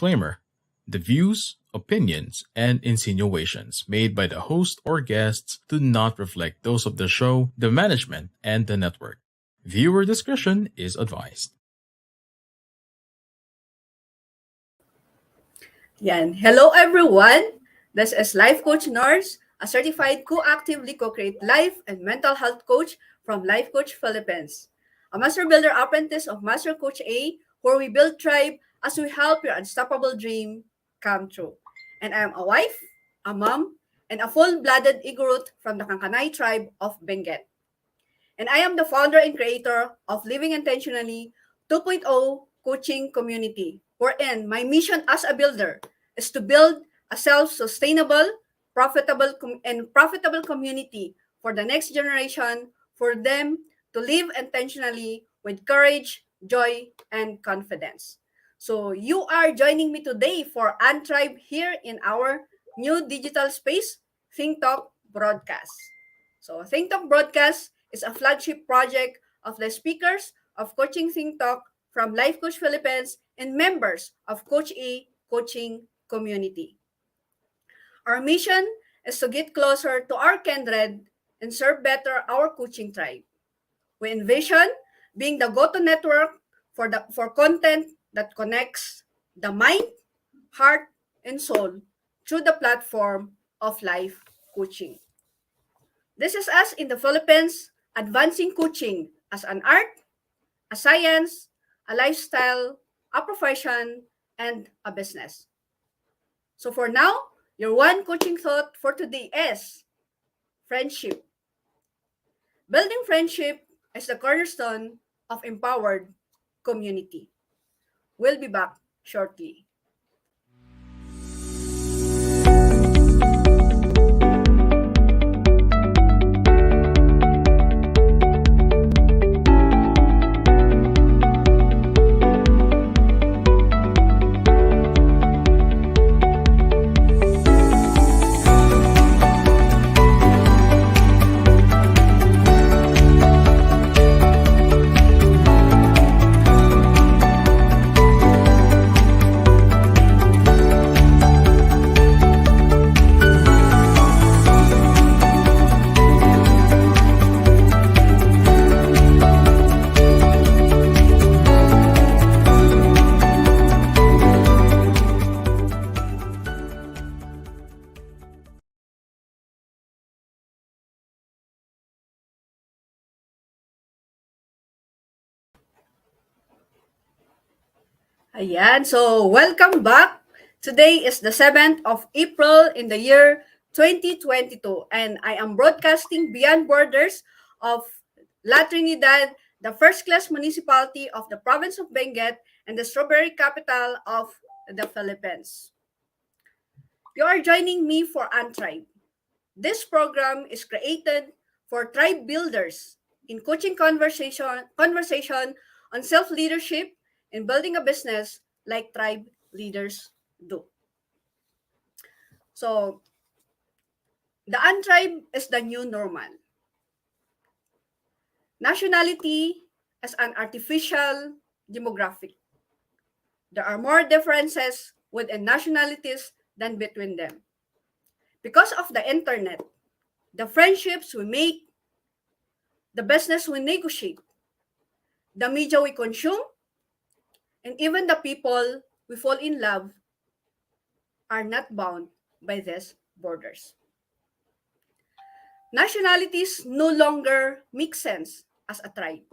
disclaimer: the views, opinions, and insinuations made by the host or guests do not reflect those of the show, the management, and the network. Viewer discretion is advised. Yan. Hello everyone! This is Life Coach Nords, a certified co-actively co-create life and mental health coach from Life Coach Philippines. A master builder apprentice of Master Coach A, where we build tribe as we help your unstoppable dream come true. And I am a wife, a mom, and a full-blooded Igorot from the Kankanay tribe of Benguet. And I am the founder and creator of Living Intentionally 2.0 coaching community, wherein my mission as a builder is to build a self-sustainable, profitable community for the next generation, for them to live intentionally with courage, joy, and confidence. So you are joining me today for UnTribe here in our new digital space, Think Talk Broadcast. So Think Talk Broadcast is a flagship project of the speakers of Coaching Think Talk from Life Coach Philippines and members of Coach A coaching community. Our mission is to get closer to our kindred and serve better our coaching tribe. We envision being the go-to network for content that connects the mind, heart, and soul through the platform of life coaching. This is us in the Philippines advancing coaching as an art, a science, a lifestyle, a profession, and a business. So for now, your one coaching thought for today is friendship. Building friendship is the cornerstone of empowered community. We'll be back shortly. Ayan, so welcome back. Today is the 7th of April in the year 2022 and I am broadcasting beyond borders of La Trinidad, the first-class municipality of the province of Benguet and the strawberry capital of the Philippines. You are joining me for UnTribe. This program is created for tribe builders in coaching conversation on self-leadership and building a business like tribe leaders do. So, the UnTribe is the new normal. Nationality as an artificial demographic. There are more differences within nationalities than between them. Because of the internet, the friendships we make, the business we negotiate, the media we consume, and even the people we fall in love are not bound by these borders. Nationalities no longer make sense as a tribe.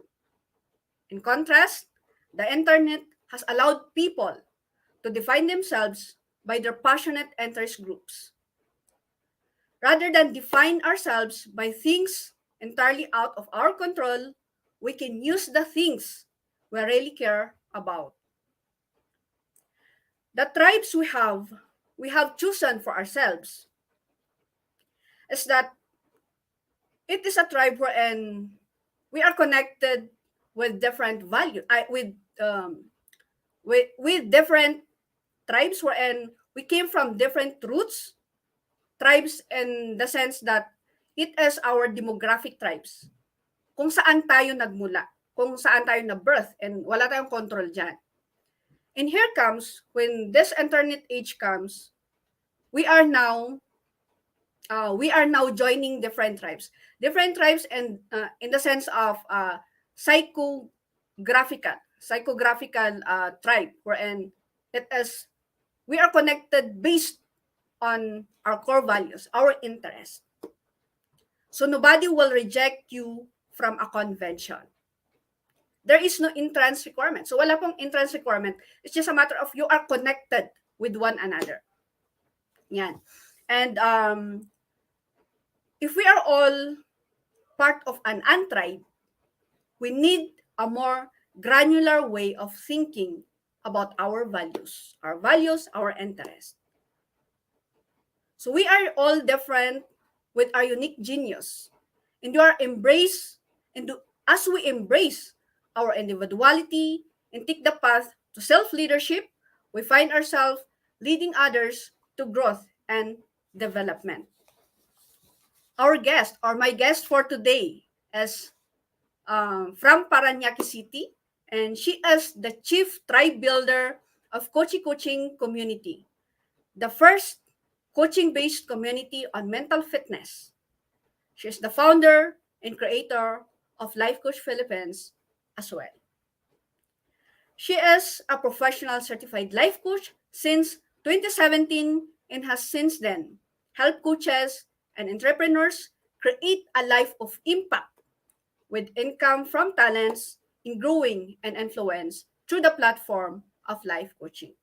In contrast, the internet has allowed people to define themselves by their passionate interest groups. Rather than define ourselves by things entirely out of our control, we can use the things we really care about. The tribes we have chosen for ourselves is that it is a tribe wherein we are connected with different value, with different tribes wherein we came from different roots, tribes in the sense that it is our demographic tribes. Kung saan tayo nagmula, kung saan tayo na-birth, and wala tayong control dyan. And here comes, when this internet age comes, we are now joining different tribes, and in the sense of psychographical tribe, wherein it is we are connected based on our core values, our interests. So nobody will reject you from a convention. There is no entrance requirement. So wala pong entrance requirement. It's just a matter of you are connected with one another. Yan. And if we are all part of an UnTribe, we need a more granular way of thinking about our values, our interests. So we are all different with our unique genius. And you are embrace and do, as we embrace our individuality and take the path to self-leadership, we find ourselves leading others to growth and development. Our guest, or my guest for today, is from Paranaque City, and she is the Chief Tribe Builder of Coaching Community, the first coaching-based community on mental fitness. She is the founder and creator of Life Coach Philippines as well. She is a professional certified life coach since 2017 and has since then helped coaches and entrepreneurs create a life of impact with income from talents in growing and influence through the platform of life coaching.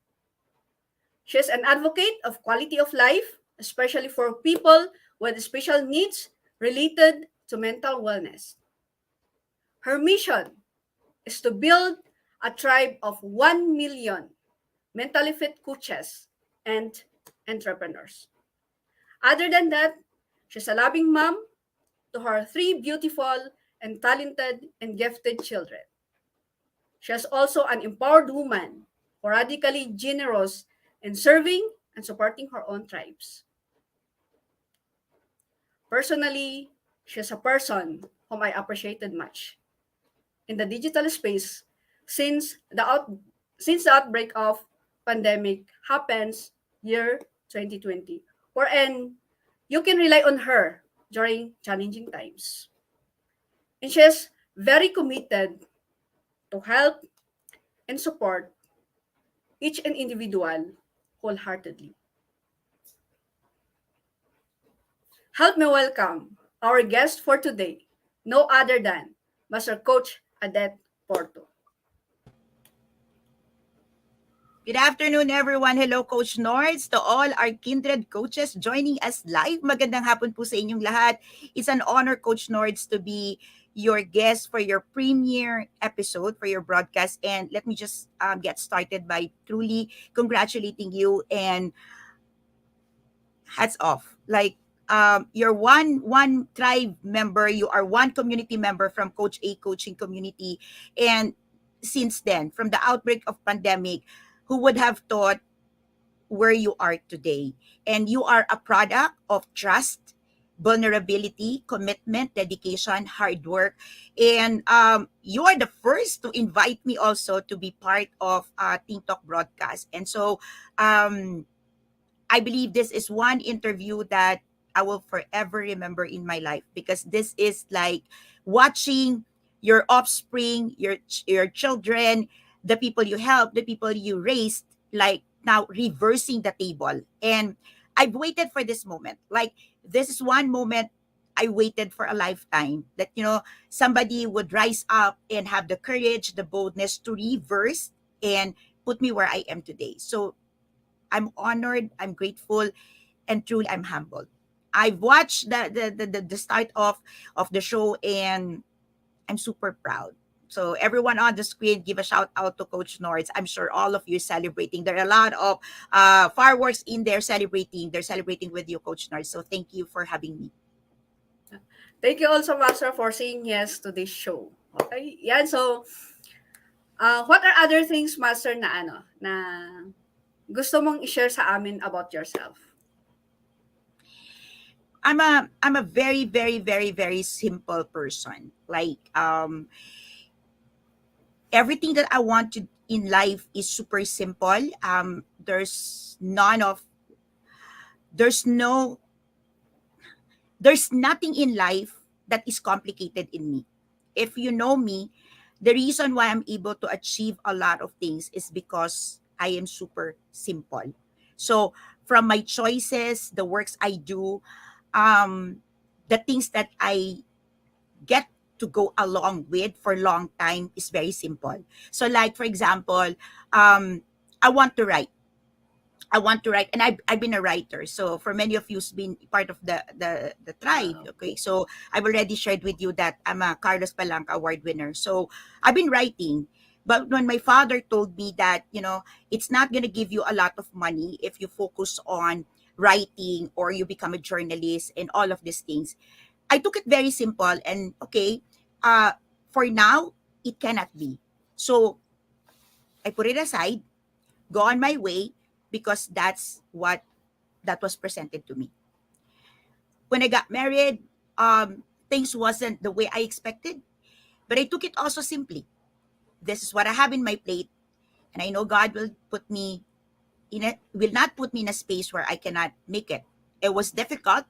She is an advocate of quality of life, especially for people with special needs related to mental wellness. Her mission is to build a tribe of 1 million mentally fit coaches and entrepreneurs. Other than that, she's a loving mom to her 3 beautiful and talented and gifted children. She is also an empowered woman, radically generous in serving and supporting her own tribes. Personally, she's a person whom I appreciated much in the digital space since the outbreak of pandemic happens year 2020, wherein you can rely on her during challenging times. And she's very committed to help and support each and individual wholeheartedly. Help me welcome our guest for today, no other than Master Coach Adette Purto. Good afternoon, everyone. Hello, Coach Nords. To all our kindred coaches joining us live, magandang hapon po sa inyong lahat. It's an honor, Coach Nords, to be your guest for your premiere episode for your broadcast. And let me just get started by truly congratulating you and hats off. Like, you're one tribe member, you are one community member from Coach A coaching community, and since then, from the outbreak of pandemic, who would have thought where you are today? And you are a product of trust, vulnerability, commitment, dedication, hard work. And you are the first to invite me also to be part of Team Talk broadcast. And so I believe this is one interview that I will forever remember in my life, because this is like watching your offspring, your children, the people you help, the people you raised, like now reversing the table. And I've waited for this moment. Like, this is one moment I waited for a lifetime, that somebody would rise up and have the courage, the boldness to reverse and put me where I am today. So I'm honored, I'm grateful, and truly I'm humbled. I've watched the start of the show, and I'm super proud. So everyone on the screen, give a shout out to Coach Nords. I'm sure all of you celebrating. There are a lot of fireworks in there celebrating. They're celebrating with you, Coach Nords. So thank you for having me. Thank you also, Master, for saying yes to this show. Okay? Yan, so, what are other things, Master, na gusto mong i-share sa amin about yourself? I'm a very, very, very, very simple person. Like, everything that I want in life is super simple. There's none of there's no there's nothing in life that is complicated in me. If you know me, the reason why I'm able to achieve a lot of things is because I am super simple. So from my choices, the works I do, um, the things that I get to go along with for a long time is very simple. So like for example, um, I want to write. I want to write, and I've been a writer. So for many of you's been part of the tribe. Wow. Okay, so I've already shared with you that I'm a Carlos Palanca Award winner. So I've been writing. But when my father told me that, it's not gonna give you a lot of money if you focus on writing or you become a journalist and all of these things, I took it very simple and okay, uh, for now it cannot be. So I put it aside, go on my way because that's what that was presented to me. When I got married, things wasn't the way I expected, but I took it also simply. This is what I have in my plate, and I know God will not put me in a space where I cannot make it. It was difficult.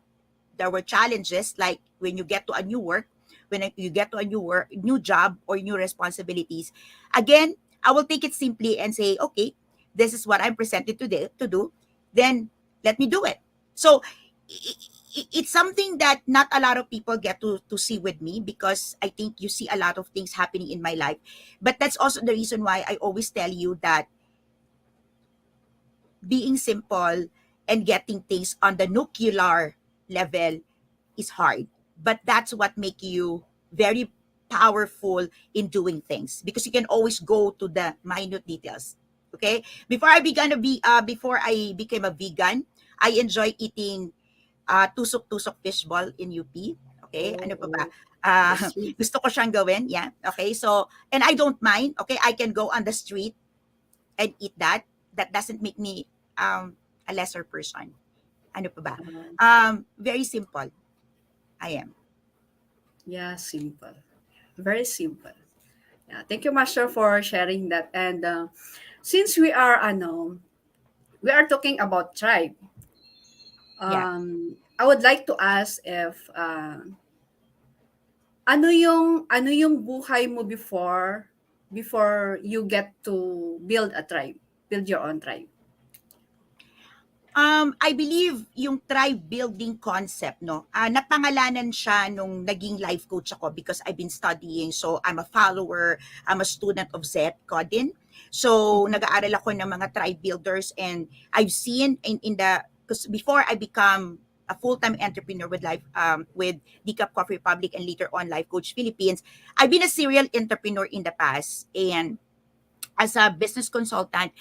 There were challenges like when you get to a new work, when you get to a new job or new responsibilities. Again, I will take it simply and say, okay, this is what I'm presented today to do. Then let me do it. So it's something that not a lot of people get to see with me because I think you see a lot of things happening in my life. But that's also the reason why I always tell you that being simple and getting things on the nuclear level is hard, but that's what make you very powerful in doing things because you can always go to the minute details. Okay, before I became a vegan, I enjoy eating tusok-tusok fishball in UP. Okay, ano pa ba? Oh, Uh, that's sweet. gusto ko siyang gawin, yeah. Okay, so, and I don't mind. Okay, I can go on the street and eat that. That doesn't make me a lesser person. Ano pa ba? Uh, Very simple. I am. yeah, simple. Very simple. Yeah, thank you, Master, for sharing that. And since we are talking about tribe, Yeah. I would like to ask if ano yung buhay mo before you get to build your own tribe. I believe yung tribe building concept, no, napangalanan siya nung naging life coach ako because I've been studying. So, I'm a follower, I'm a student of Zeth Godin. So, Mhm. nag-aaral ako ng mga tribe builders and I've seen because before I become a full-time entrepreneur with Decaf Coffee Republic and later on Life Coach Philippines, I've been a serial entrepreneur in the past and as a business consultant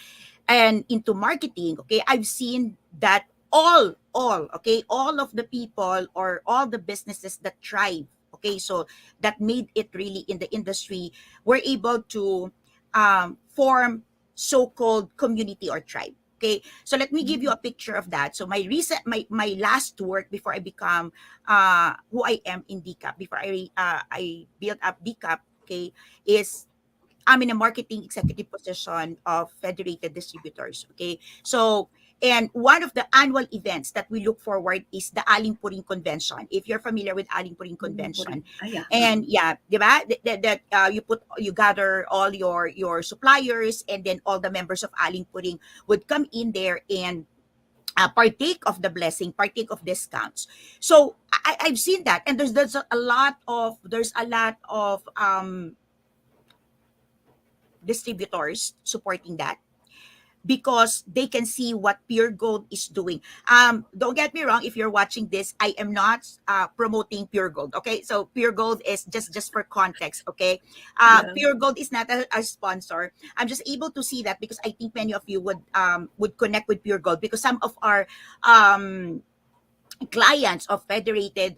and into marketing, okay, I've seen that all of the people or all the businesses that thrive, okay, so that made it really in the industry were able to form so-called community or tribe. Okay, so let me give you Mhm. a picture of that. So my last work before I become who I am in DCAP, before I built up DCAP, okay, is I'm in a marketing executive position of Federated Distributors. Okay. So, and one of the annual events that we look forward is the Aling Puring Convention. If you're familiar with Aling Puring Puri. Convention, Ah, yeah. and yeah, diba? That you gather all your suppliers, and then all the members of Aling Puring would come in there and partake of the blessing, partake of discounts. So I've seen that, and there's a lot of distributors supporting that because they can see what Pure Gold is doing. Don't get me wrong. If you're watching this, I am not promoting Pure Gold. Okay, so Pure Gold is just for context. Okay, Yeah. Pure Gold is not a sponsor. I'm just able to see that because I think many of you would connect with Pure Gold because some of our um clients of Federated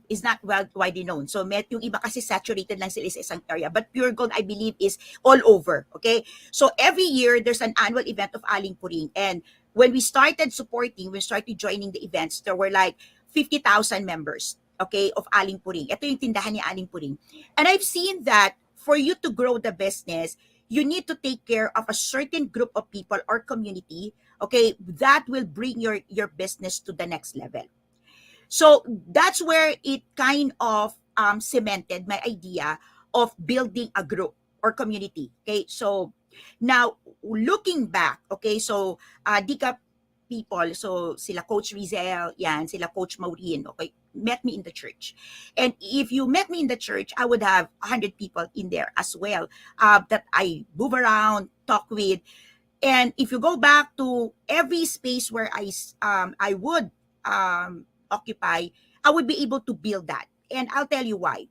is not well widely known. So yung iba kasi saturated lang sila sa isang area. But Pure Gold, I believe, is all over. Okay? So every year, there's an annual event of Aling Puring. And when we started joining the events, there were like 50,000 members, okay, of Aling Puring. Ito yung tindahan ni Aling Puring. And I've seen that for you to grow the business, you need to take care of a certain group of people or community, okay, that will bring your business to the next level. So that's where it kind of cemented my idea of building a group or community. Okay, so now looking back, okay, so Dika people, so sila Coach Rizel, yan, sila Coach Maureen, okay, met me in the church. And if you met me in the church, I would have 100 people in there as well that I move around, talk with. And if you go back to every space where I would occupy, I would be able to build that. And I'll tell you why.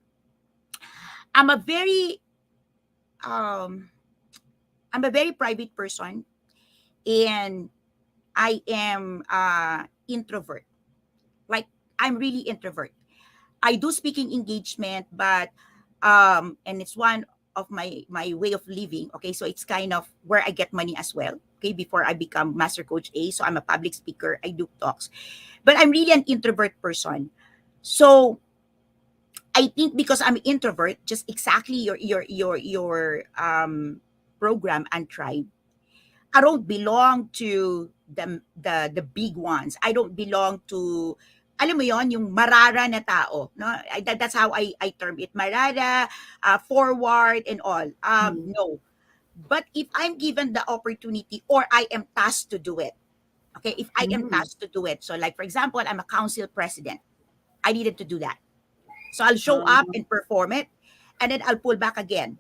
I'm a very um, I'm a very private person, and I am introvert. Like, I'm really introvert. I do speaking engagement, but and it's one of my way of living. Okay, so it's kind of where I get money as well. Okay, before I become Master Coach A, so I'm a public speaker. I do talks, but I'm really an introvert person. So I think because I'm introvert, just exactly your program and tribe. I don't belong to the big ones. I don't belong to, alam mo yon, yung marara na tao, no? That's how I term it, marara, forward and all. No. But if I'm given the opportunity or I am tasked to do it, okay, if I am tasked to do it, so like for example, I'm a council president, I needed to do that. So I'll show up and perform it, and then I'll pull back again.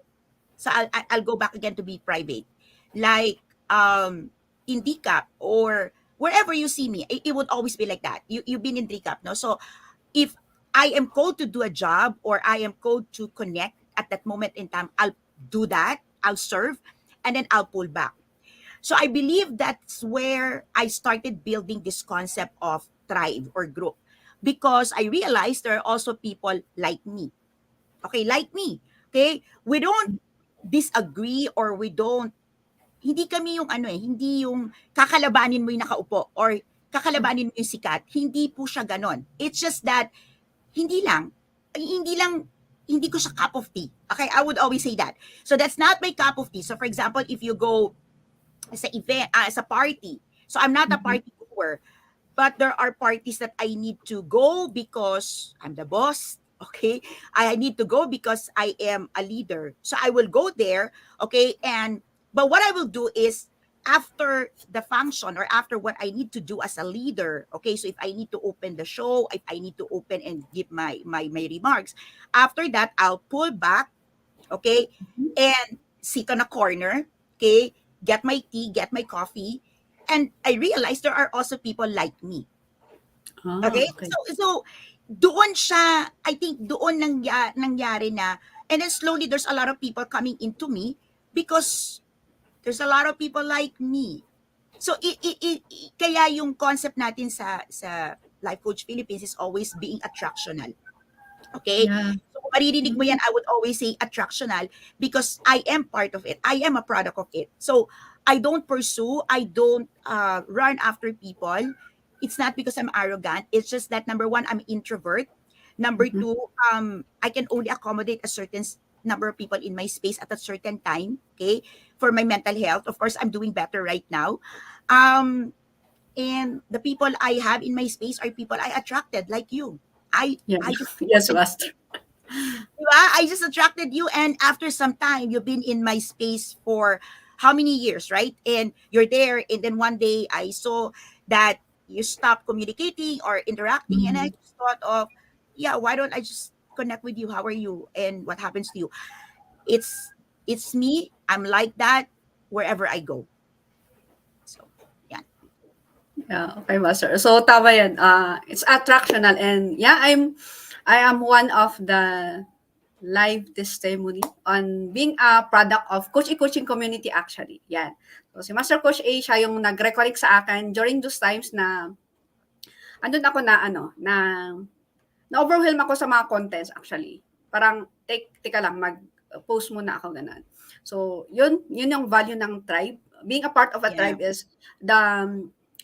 So I'll go back again to be private. Like in DCAP or wherever you see me, it would always be like that. You've been in DCAP, no? So if I am called to do a job or I am called to connect at that moment in time, I'll do that. I'll serve, and then I'll pull back. So I believe that's where I started building this concept of tribe or group, because I realized there are also people like me. Okay, like me. Okay, we don't disagree or we don't, hindi kami yung ano hindi yung kakalabanin mo yung nakaupo or kakalabanin mo yung sikat. Hindi po siya ganon. It's just that hindi lang, hindi lang, hindi ko siya cup of tea. Okay, I would always say that. So that's not my cup of tea. So for example, if you go sa event, sa party, so I'm not a party goer, but there are parties that I need to go because I'm the boss. Okay, I need to go because I am a leader. So I will go there. Okay, and but what I will do is after the function or after what I need to do as a leader. Okay, so if I need to open the show, if I need to open and give my remarks, after that I'll pull back. Okay, and sit on a corner. Okay, get my tea, get my coffee, and I realized there are also people like me. Okay? Okay. So doon siya, I think doon nangyari na, and then slowly there's a lot of people coming into me because there's a lot of people like me. So kaya yung concept natin sa Life Coach Philippines is always being attractional. Okay? Yeah. So kung maririnig mo yan, I would always say attractional because I am part of it. I am a product of it. So I don't pursue, I don't run after people. It's not because I'm arrogant. It's just that number one, I'm introvert. Number two, I can only accommodate a certain number of people in my space at a certain time. Okay, for my mental health. Of course, I'm doing better right now. And the people I have in my space are people I attracted, like you. Yeah. I just Yes, Master. Diba? I just attracted you, and after some time, you've been in my space for how many years, right? And you're there, and then one day I saw that you stopped communicating or interacting, and I just thought of, yeah, why don't I just connect with you? How are you? And what happens to you? It's me. I'm like that wherever I go. So yeah. Yeah, okay, Master. So tama yan. It's attractional, and yeah, I am one of the live testimony on being a product of Coach Coaching community actually. Yan. So si Master Coach A, siya yung nag-recollect sa akin during those times na andun ako na na-overwhelm ako sa mga contents actually. Parang teka lang, mag-post muna ako ganun. So, yun yung value ng tribe. Being a part of a tribe is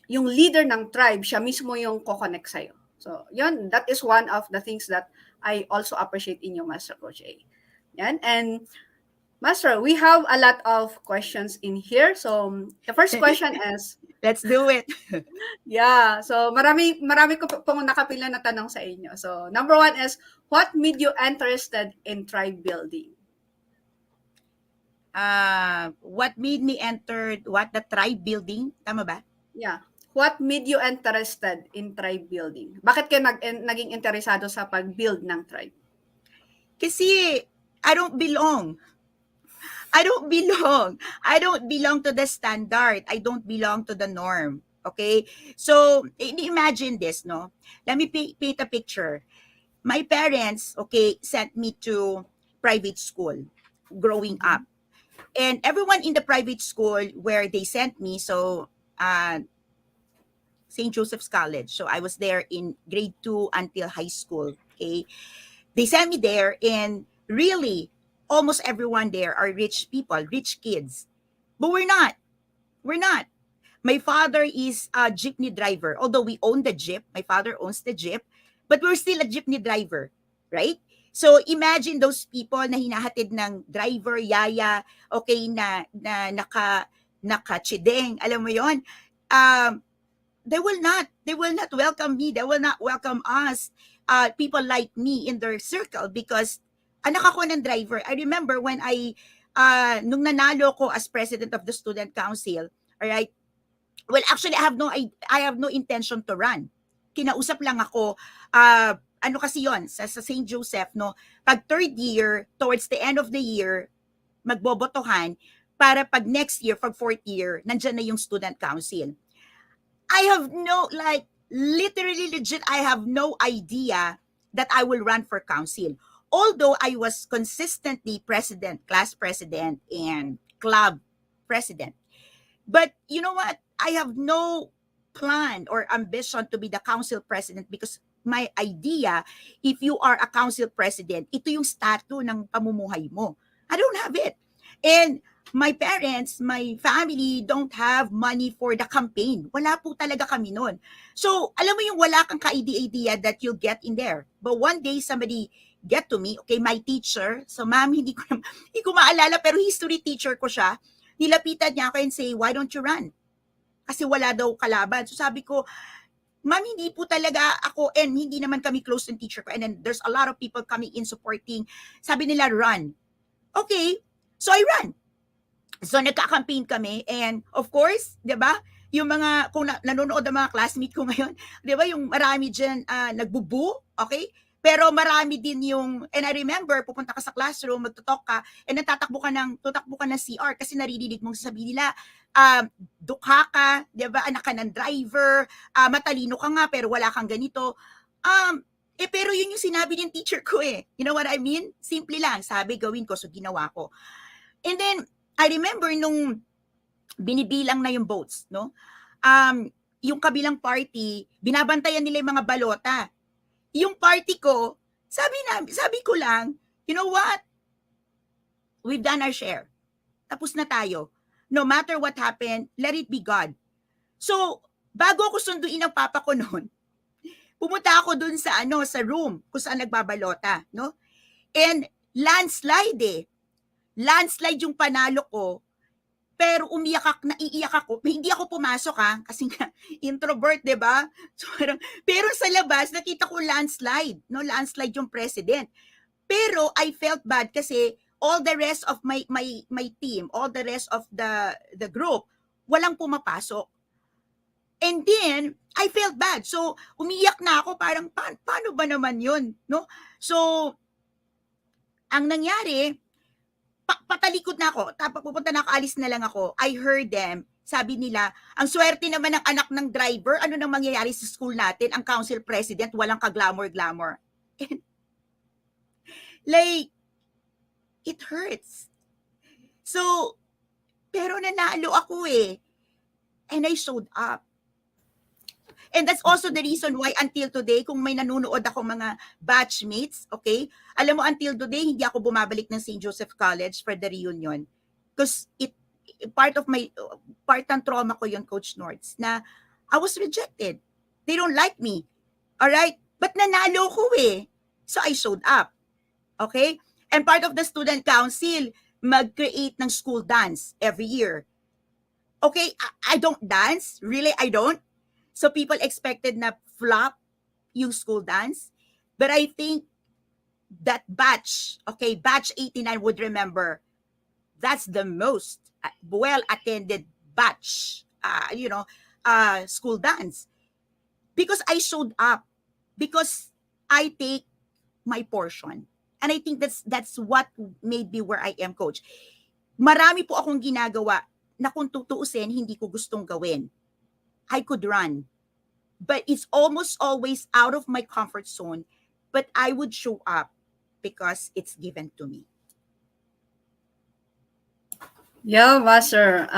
yung leader ng tribe, siya mismo yung ko-connect sa'yo. So, yun, that is one of the things that I also appreciate in you, Master Coach A. Yan, and Master, we have a lot of questions in here. So, the first question is, Let's do it. yeah, so marami ko pong nakapila na tanong sa inyo. So, number one is, what made you interested in tribe building? What made me enter the tribe building? Tama ba? Yeah. What made you interested in tribe building? Bakit kayo naging interesado sa pag-build ng tribe? Kasi I don't belong. I don't belong. I don't belong to the standard. I don't belong to the norm. Okay? So, imagine this, no? Let me paint a picture. My parents, okay, sent me to private school growing up. And everyone in the private school where they sent me, so St. Joseph's College. So I was there in grade 2 until high school. Okay. They sent me there, and really, almost everyone there are rich people, rich kids. But we're not. We're not. My father is a jeepney driver. Although we own the jeep, my father owns the jeep, but we're still a jeepney driver, right? So imagine those people na hinahatid ng driver, yaya, okay, na naka-chideng, alam mo yon. Um, they will not welcome me, they will not welcome us, people like me in their circle, because anak ako ng driver. I remember when nung nanalo ko as president of the student council, all right, well, actually I have no intention to run. Kinausap lang ako, ano kasi yon sa St. Joseph, no, pag third year, towards the end of the year, magbobotohan para pag next year, pag fourth year, nandyan na yung student council. I have no, like, literally legit, I have no idea that I will run for council. Although I was consistently president, class president, and club president. But you know what? I have no plan or ambition to be the council president, because my idea, if you are a council president, ito yung statue ng pamumuhay mo. I don't have it. And my parents, my family don't have money for the campaign. Wala po talaga kami nun. So, alam mo yung wala kang ka-idea that you'll get in there. But one day, somebody get to me, okay, my teacher, so ma'am, hindi ko maalala, pero history teacher ko siya, nilapitan niya ako and say, why don't you run? Kasi wala daw kalaban. So sabi ko, ma'am, hindi po talaga ako, and hindi naman kami close ng teacher ko, and then there's a lot of people coming in supporting. Sabi nila, run. Okay, so I run. So nagka-campaign kami, and of course, 'di ba? Yung mga kung nanonood ang mga classmate ko ngayon, 'di ba, yung marami diyan nagbubu, okay? Pero marami din yung, and I remember, pupunta ka sa classroom, magtutok ka, and tutakbo ka ng CR kasi naririnig mong sasabihin nila, dukha ka, 'di ba? Anak ka ng driver, matalino ka nga pero wala kang ganito. Pero yun yung sinabi ng teacher ko eh. You know what I mean? Simple lang, sabi gawin ko, so ginawa ko. And then I remember nung binibilang na yung votes, no? Yung kabilang party, binabantayan nila yung mga balota. Yung party ko, sabi ko lang, you know what? We've done our share. Tapos na tayo. No matter what happened, let it be God. So, bago ako sunduin ang papa ko noon, pumunta ako dun sa room kung saan nagbabalota, no? And landslide eh. Landslide yung panalo ko, pero naiiyak ako. Hindi ako pumasok kasi nga introvert, 'di ba? So, pero sa labas nakita ko landslide, no, landslide yung president. Pero I felt bad kasi all the rest of my team, all the rest of the group, walang pumapasok. And then I felt bad. So umiyak na ako, parang paano ba naman 'yun, no? So ang nangyari, patalikod na ako, tapos pupunta na ako, alis na lang ako. I heard them, sabi nila, ang swerte naman ng anak ng driver, ano nang mangyayari sa school natin, ang council president, walang ka-glamour-glamour. And, like, it hurts. So, pero nanalo ako eh. And I showed up. And that's also the reason why until today, kung may nanonood ako mga batchmates, okay, alam mo, until today, hindi ako bumabalik ng St. Joseph College for the reunion. Because part ng trauma ko yun, Coach Nords, na I was rejected. They don't like me. Alright? But nanalo ko eh. So I showed up. Okay? And part of the student council, mag-create ng school dance every year. Okay, I don't dance. Really, I don't. So people expected na flop yung school dance. But I think that batch, okay, batch 89 would remember that's the most well-attended batch, school dance. Because I showed up. Because I take my portion. And I think that's what made me where I am, coach. Marami po akong ginagawa na kung tutuusin, hindi ko gustong gawin. I could run. But it's almost always out of my comfort zone. But I would show up because it's given to me. Yeah, Master.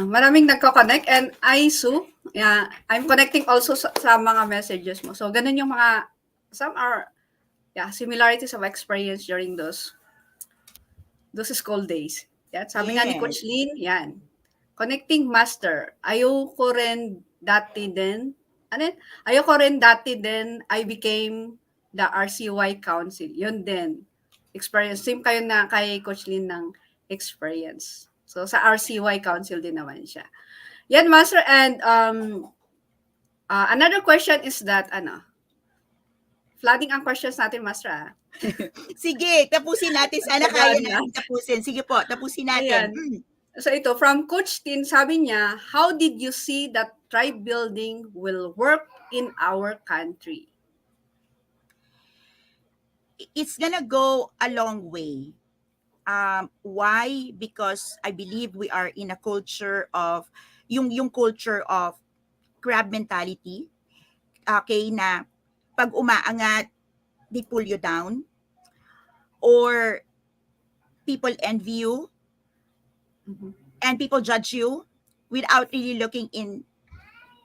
Maraming nagko-connect and Sue, yeah, I'm connecting also sa mga messages mo. So, ganun yung mga, some are, similarities of experience during those school days. Yan, sabi nga ni Yes. Coach Lynn, yan. Connecting Master. Ayoko rin dati din I became the RCY Council. Yun din. Experience. Same kayo na kay Coach Lynn ng experience. So, sa RCY Council din naman siya. Yan, Master. And another question is that, flooding ang questions natin, Master. Sige, tapusin natin. Sana kaya natin tapusin. Sige po, tapusin natin. So ito, from Coach Tin, sabi niya, how did you see that tribe building will work in our country? It's gonna go a long way. Why? Because I believe we are in a culture of, yung culture of crab mentality. Okay, na pag umaangat, they pull you down. Or people envy you. Mhm. And people judge you without really looking in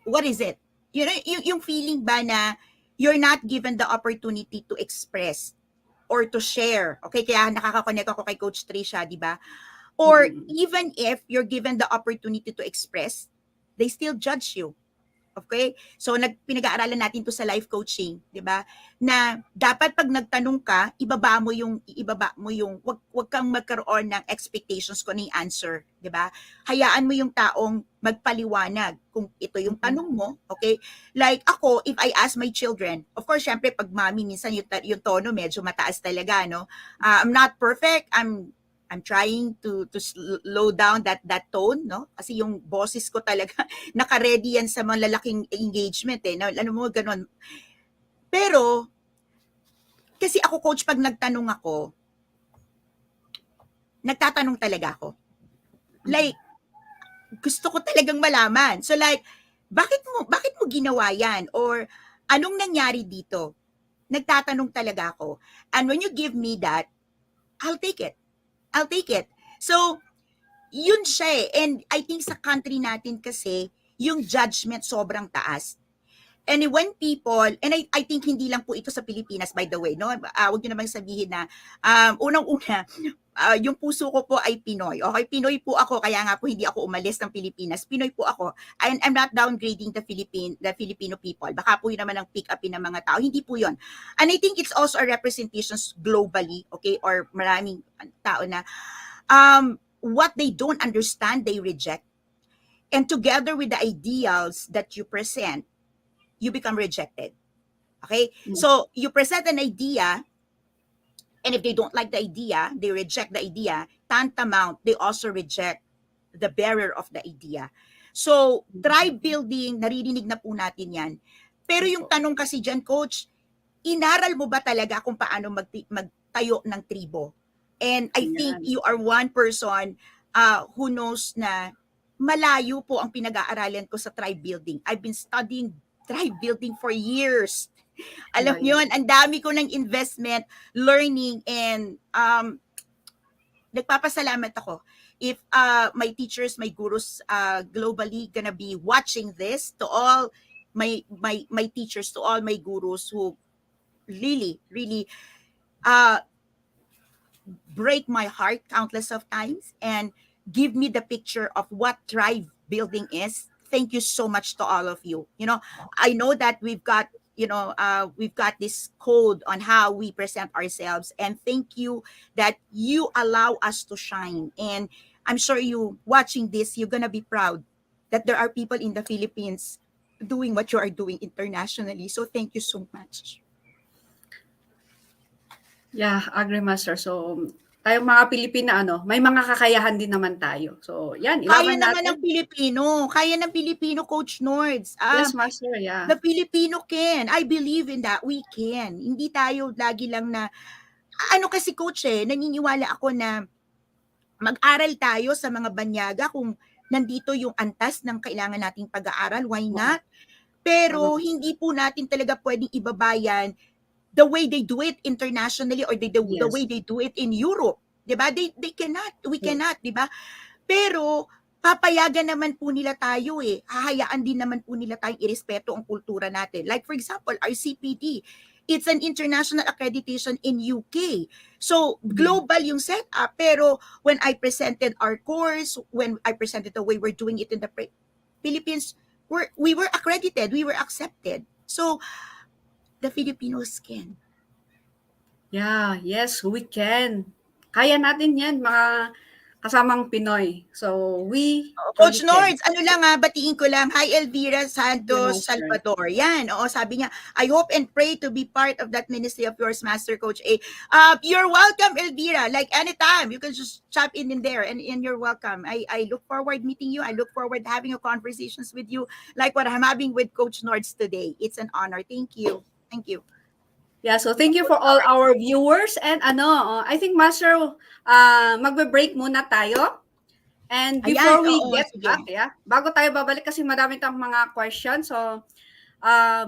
what is it. You know, yung feeling ba na you're not given the opportunity to express or to share. Okay, kaya nakaka-connect ako kay Coach Trisha, di ba? Or even if you're given the opportunity to express, they still judge you. Okay? So pinag-aaralan natin to sa life coaching, 'di ba? Na dapat pag nagtanong ka, ibaba mo yung wag kang magkaroon ng expectations kung ano yung answer, 'di ba? Hayaan mo yung taong magpaliwanag kung ito yung tanong mo, okay? Like ako, if I ask my children, of course, syempre pag mami minsan yung tono medyo mataas talaga, no? I'm not perfect. I'm trying to slow down that tone, no? Kasi yung boses ko talaga naka-ready yan sa mga lalaking engagement eh. Ano mo, ganun. Pero, kasi ako, coach, pag nagtatanong talaga ako. Like, gusto ko talagang malaman. So like, bakit mo ginawa yan? Or, anong nangyari dito? Nagtatanong talaga ako. And when you give me that, I'll take it. So, yun siya eh. And I think sa country natin kasi, yung judgment sobrang taas. And when people, and I think hindi lang po ito sa Pilipinas, by the way, no? Huwag nyo namang sabihin na, unang-una, yung puso ko po ay Pinoy. Okay, Pinoy po ako, kaya nga po hindi ako umalis ng Pilipinas. Pinoy po ako. And I'm not downgrading the Filipino people. Baka po yun naman ang pick upin ng mga tao. Hindi po yun. And I think it's also a representation globally, okay, or maraming tao na, what they don't understand, they reject. And together with the ideals that you present, you become rejected. Okay? So, you present an idea, and if they don't like the idea, they reject the idea, tantamount, they also reject the bearer of the idea. So, tribe building, naririnig na po natin yan. Pero yung tanong kasi dyan, Coach, inaral mo ba talaga kung paano magtayo ng tribo? And I think you are one person who knows na malayo po ang pinag-aaralan ko sa tribe building. I've been studying tribe building for years. Alam niyo yun, ang dami ko ng investment, learning, and nagpapasalamat ako. If my teachers, my gurus globally gonna be watching this, to all my teachers, to all my gurus who really break my heart countless of times and give me the picture of what tribe building is. Thank you so much to all of you. You know, I know that we've got we've got this code on how we present ourselves. And thank you that you allow us to shine. And I'm sure you watching this, you're gonna be proud that there are people in the Philippines doing what you are doing internationally. So thank you so much. Yeah, agree, Master. So, tayong mga Pilipina, may mga kakayahan din naman tayo. So, yan, Kaya ilaban naman natin. ng Pilipino. Kaya ng Pilipino, Coach Nords. Yes, Master, yeah. The Filipino can. I believe in that. We can. Hindi tayo lagi lang na, kasi Coach naniniwala ako na mag-aral tayo sa mga banyaga kung nandito yung antas ng kailangan nating pag-aaral. Why not? Pero hindi po natin talaga pwedeng ibabayan the way they do it internationally or the Yes. way they do it in Europe. 'Di ba? They cannot, we Yes. cannot, 'di ba? Pero papayagan naman po nila tayo Hahayaan din naman po nila tayong irespeto ang kultura natin. Like for example, our CPD, it's an international accreditation in UK. So, global yung setup. Pero when I presented our course, when I presented the way we're doing it in the Philippines, we were accredited, we were accepted. So, the Filipinos can. Yeah, yes, we can. Kaya natin yan, mga kasamang Pinoy. So, we Coach truly Nords, batiin ko lang. Hi, Elvira Santos Yes, sir. Salvador. Yan, sabi niya, I hope and pray to be part of that ministry of yours, Master Coach A. You're welcome, Elvira. Like anytime, you can just chop in there and you're welcome. I look forward meeting you. I look forward having a conversations with you like what I'm having with Coach Nords today. It's an honor. Thank you. Thank you. Yeah, so thank you for all our viewers. And I think, Master, magbe-break muna tayo. And before we get back, bago tayo babalik kasi madami tayong mga questions. So,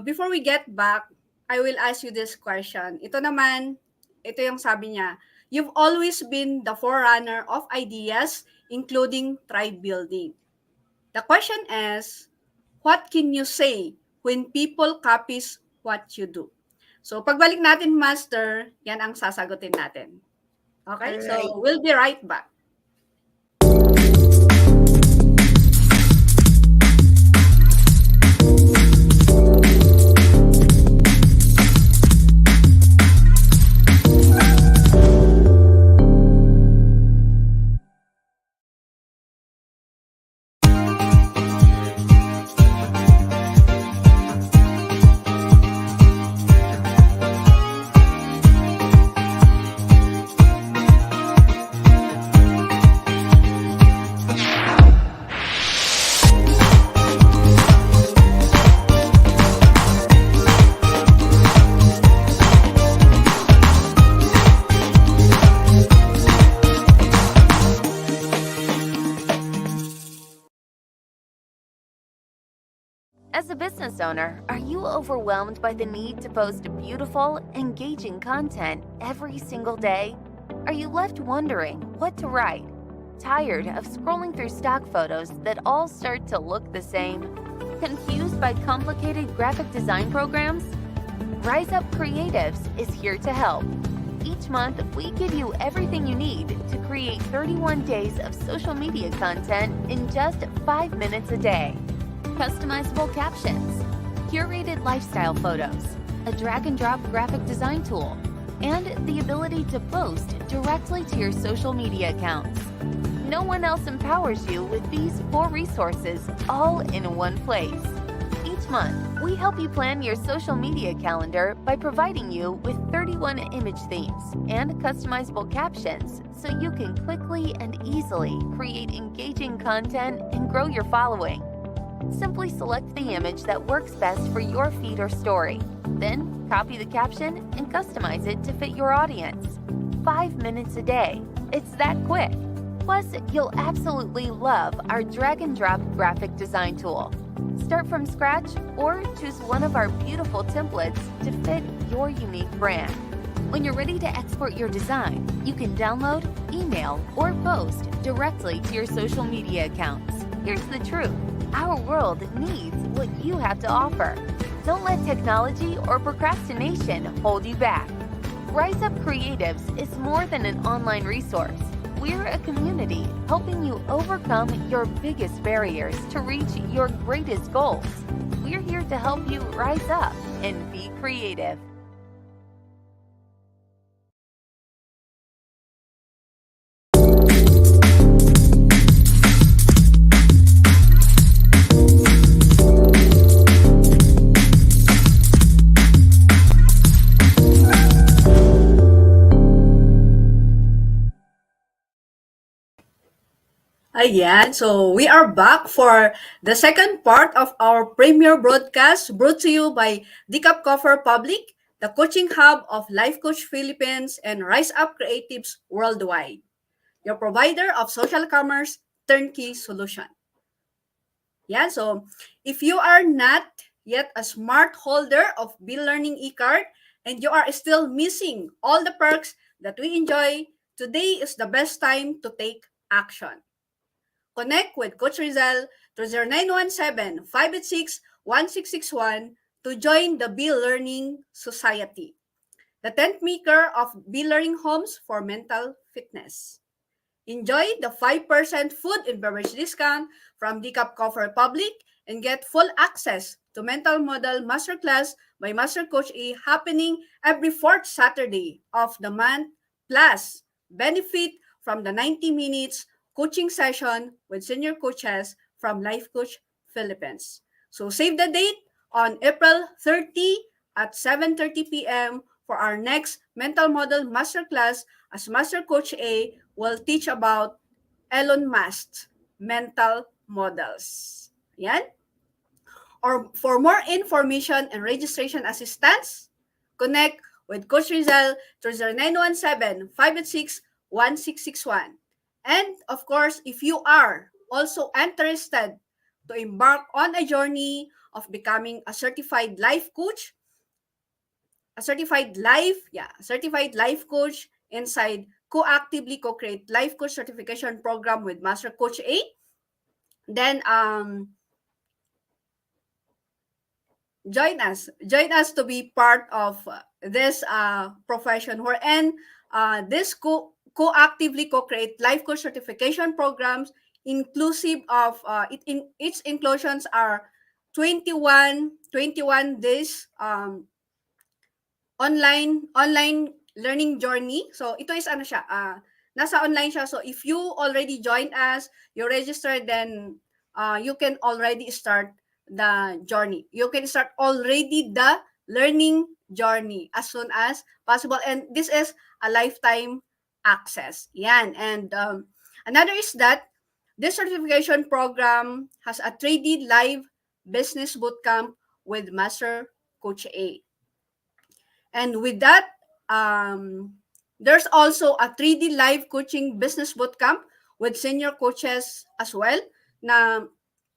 before we get back, I will ask you this question. Ito yung sabi niya, you've always been the forerunner of ideas, including tribe building. The question is, what can you say when people copies what you do? So, pagbalik natin, Master, yan ang sasagutin natin. Okay? Alright. So, we'll be right back. As a business owner, are you overwhelmed by the need to post beautiful, engaging content every single day? Are you left wondering what to write? Tired of scrolling through stock photos that all start to look the same? Confused by complicated graphic design programs? Rise Up Creatives is here to help. Each month, we give you everything you need to create 31 days of social media content in just 5 minutes a day. Customizable captions, curated lifestyle photos, a drag-and-drop graphic design tool, and the ability to post directly to your social media accounts. No one else empowers you with these 4 resources all in one place. Each month, we help you plan your social media calendar by providing you with 31 image themes and customizable captions so you can quickly and easily create engaging content and grow your following. Simply select the image that works best for your feed or story. Then, copy the caption and customize it to fit your audience. 5 minutes a day. It's that quick. Plus, you'll absolutely love our drag-and-drop graphic design tool. Start from scratch or choose one of our beautiful templates to fit your unique brand. When you're ready to export your design, you can download, email, or post directly to your social media accounts. Here's the truth. Our world needs what you have to offer. Don't let technology or procrastination hold you back. Rise Up Creatives is more than an online resource. We're a community helping you overcome your biggest barriers to reach your greatest goals. We're here to help you rise up and be creative. Ayan, so we are back for the second part of our premier broadcast brought to you by Decap Coffer Public, the coaching hub of Life Coach Philippines and Rise Up Creatives Worldwide, your provider of social commerce turnkey solution. Yeah, so if you are not yet a smart holder of Bill Learning e-card and you are still missing all the perks that we enjoy, today is the best time to take action. Connect with Coach Rizal to 0917-586-1661 to join the Bill Learning Society, the tent maker of Bill Learning Homes for Mental Fitness. Enjoy the 5% food and beverage discount from Decap Coffer Public and get full access to Mental Model Masterclass by Master Coach A happening every fourth Saturday of the month, plus benefit from the 90 minutes coaching session with senior coaches from Life Coach Philippines. So save the date on April 30 at 7:30 p.m. for our next Mental Model Masterclass as Master Coach A will teach about Elon Musk's mental models. Yan. Or for more information and registration assistance, connect with Coach Rizal to 0917-586-1661. And of course, if you are also interested to embark on a journey of becoming a certified life coach, a certified life coach inside co-actively co-create life coach certification program with Master Coach A, then join us to be part of this profession wherein this co-actively co-create life coach certification programs inclusive of its inclusions are 21 days online learning journey. So ito is ano siya, nasa online siya. So if you already joined us, you registered, then you can already start the journey. You can start already the learning journey as soon as possible. And this is a lifetime access. Yan. And another is that this certification program has a 3D live business bootcamp with Master Coach A. And with that, there's also a 3D live coaching business bootcamp with senior coaches as well na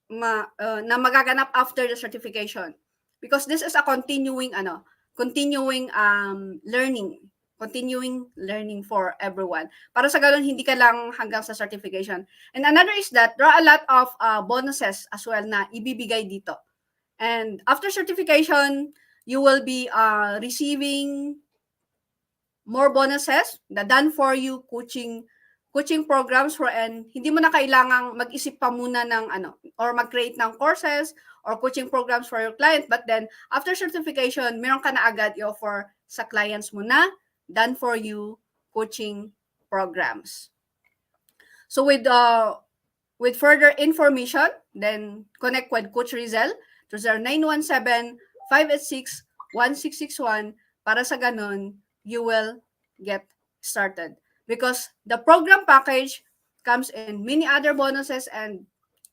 na magaganap after the certification, because this is a continuing learning for everyone. Para sa ganun, hindi ka lang hanggang sa certification. And another is that there are a lot of bonuses as well na ibibigay dito. And after certification, you will be receiving more bonuses, the done for you coaching programs wherein hindi mo na kailangang mag-isip pa muna ng or mag-create ng courses or coaching programs for your client, but then after certification, meron ka na agad i-offer sa clients mo na done for you coaching programs. So with further information, then connect with Coach Rizal to 0917-586-1661 para sa ganun, you will get started. Because the program package comes in many other bonuses, and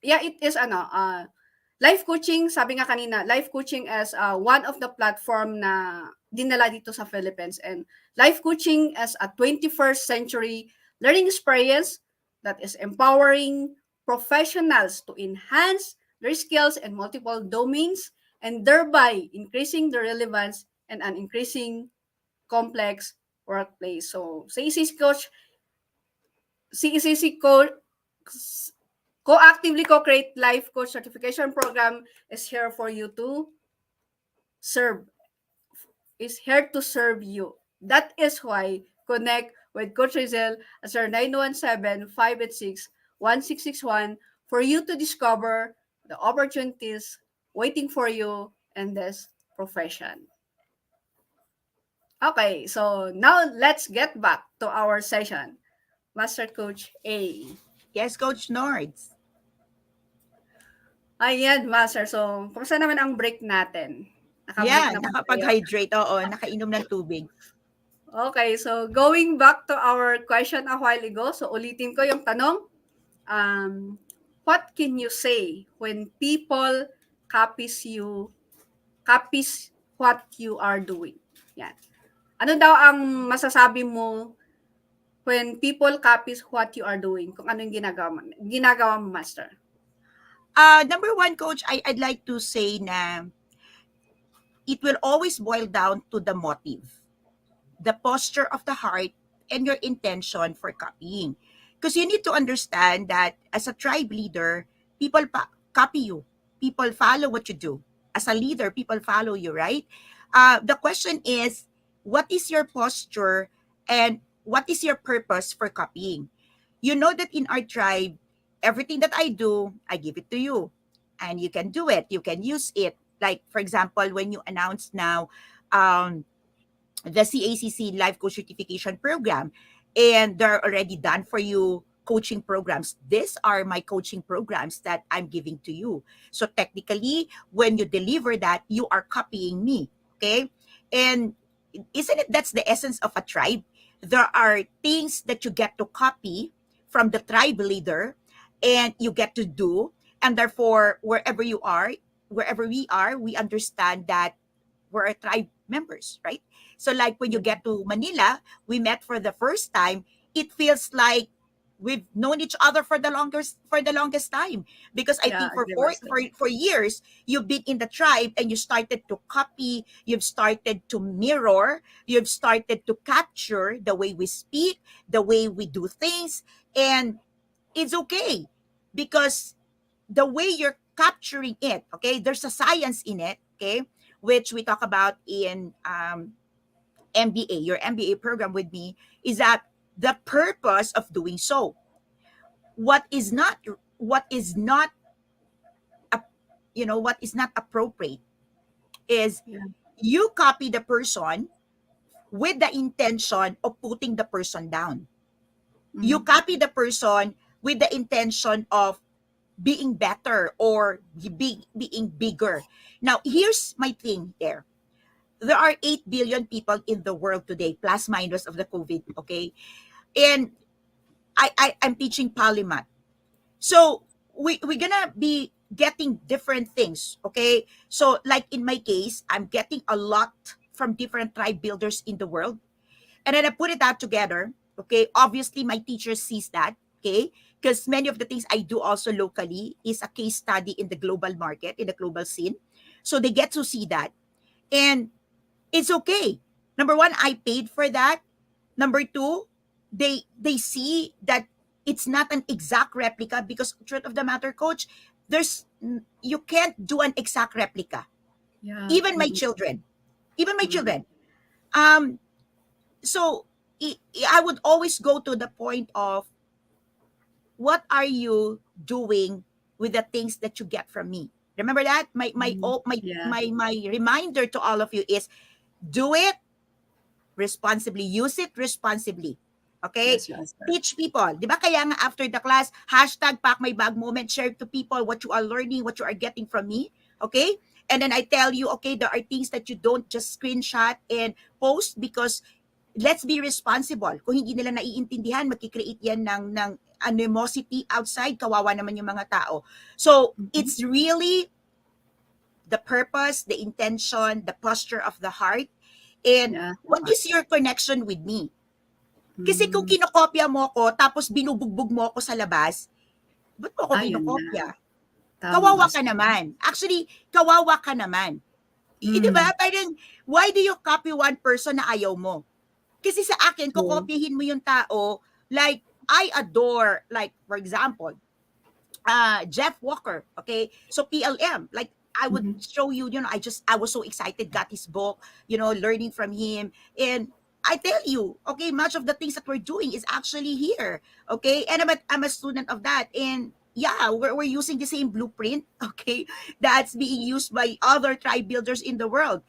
yeah, it is life coaching, sabi nga kanina, life coaching as one of the platform na dinala dito sa Philippines, and life coaching as a 21st century learning experience that is empowering professionals to enhance their skills in multiple domains and thereby increasing the relevance and an increasing complex workplace. So, CECC Co-actively Co-Create Life Coach Certification Program is here for you to serve. Is here to serve you. That is why connect with Coach Rizel as our 917-586-1661 for you to discover the opportunities waiting for you in this profession. Okay, so now let's get back to our session. Master Coach A. Yes, Coach Nords. Ayan, Master. So, kumusta naman ang break natin? Naka-break Yeah, na ba kayo? nakapag-hydrate. Oo, nakainom ng tubig. Okay, so going back to our question a while ago, so ulitin ko yung tanong. What can you say when people copies what you are doing? Yan. Ano daw ang masasabi mo when people copies what you are doing? Kung ano yung ginagawa mo, Master? Number one, Coach, I'd like to say na it will always boil down to the motive, the posture of the heart, and your intention for copying. Because you need to understand that as a tribe leader, people copy you. People follow what you do. As a leader, people follow you, right? The question is, what is your posture and what is your purpose for copying? You know that in our tribe, everything that I do, I give it to you. And you can do it. You can use it. Like, for example, when you announce now, the CACC Life Coach Certification Program, and they're already done for you coaching programs. These are my coaching programs that I'm giving to you. So technically, when you deliver that, you are copying me. Okay? And isn't it that's the essence of a tribe? There are things that you get to copy from the tribe leader and you get to do. And therefore, wherever we are, we understand that we're a tribe members, right? So like when you get to Manila, we met for the first time, it feels like we've known each other for the longest time, because I Yeah, think agree, Master. for years you've been in the tribe and you started to copy, you've started to mirror, you've started to capture the way we speak, the way we do things, and it's okay because the way you're capturing it, okay, there's a science in it, okay, which we talk about in MBA, your MBA program with me, is that the purpose of doing so. What is not, what is not, what is not appropriate is Yeah. you copy the person with the intention of putting the person down. You Mm. copy the person with the intention of being better or being bigger. Now, here's my thing there. There are 8 billion people in the world today, plus minus of the COVID, okay? And I'm teaching polymath. So we're gonna be getting different things, okay? So like in my case, I'm getting a lot from different tribe builders in the world. And then I put it out together, okay? Obviously, my teacher sees that, okay? Because many of the things I do also locally is a case study in the global market, in the global scene. So they get to see that. And it's okay. Number one, I paid for that. Number two, they see that it's not an exact replica, because truth of the matter, coach, there's you can't do an exact replica. Yeah. Even my Mm-mm. children, even my Mm. children. So I would always go to the point of, what are you doing with the things that you get from me? Remember that Mm. Yeah. my reminder to all of you is, do it responsibly, use it responsibly. Okay? Yes, Master. Teach people. Di ba kaya nga after the class, hashtag pack my bag moment, share to people what you are learning, what you are getting from me. Okay? And then I tell you, okay, there are things that you don't just screenshot and post, because let's be responsible. Kung hindi nila naiintindihan, magkikreate yan ng animosity outside, kawawa naman yung mga tao. So, Mhm. it's really the purpose, the intention, the posture of the heart, and Yeah, what tama. is your connection with me? Kasi kung Mm. kinokopya mo ko, tapos binubugbog mo ako sa labas, ba't mo ako Ayun na. kinokopya? Tama, Kawawa ka Master. naman. Actually, kawawa ka naman. Di ba? Mm. Parang, why do you copy one person na ayaw mo? Kasi sa akin, True. kokopyahin mo yung tao, like, I adore, like, for example, Jeff Walker, okay? So PLM, like, I would Mhm. show you, I was so excited, got his book, learning from him. And I tell you, okay, much of the things that we're doing is actually here, okay? And I'm a student of that. And yeah, we're using the same blueprint, okay, that's being used by other tribe builders in the world.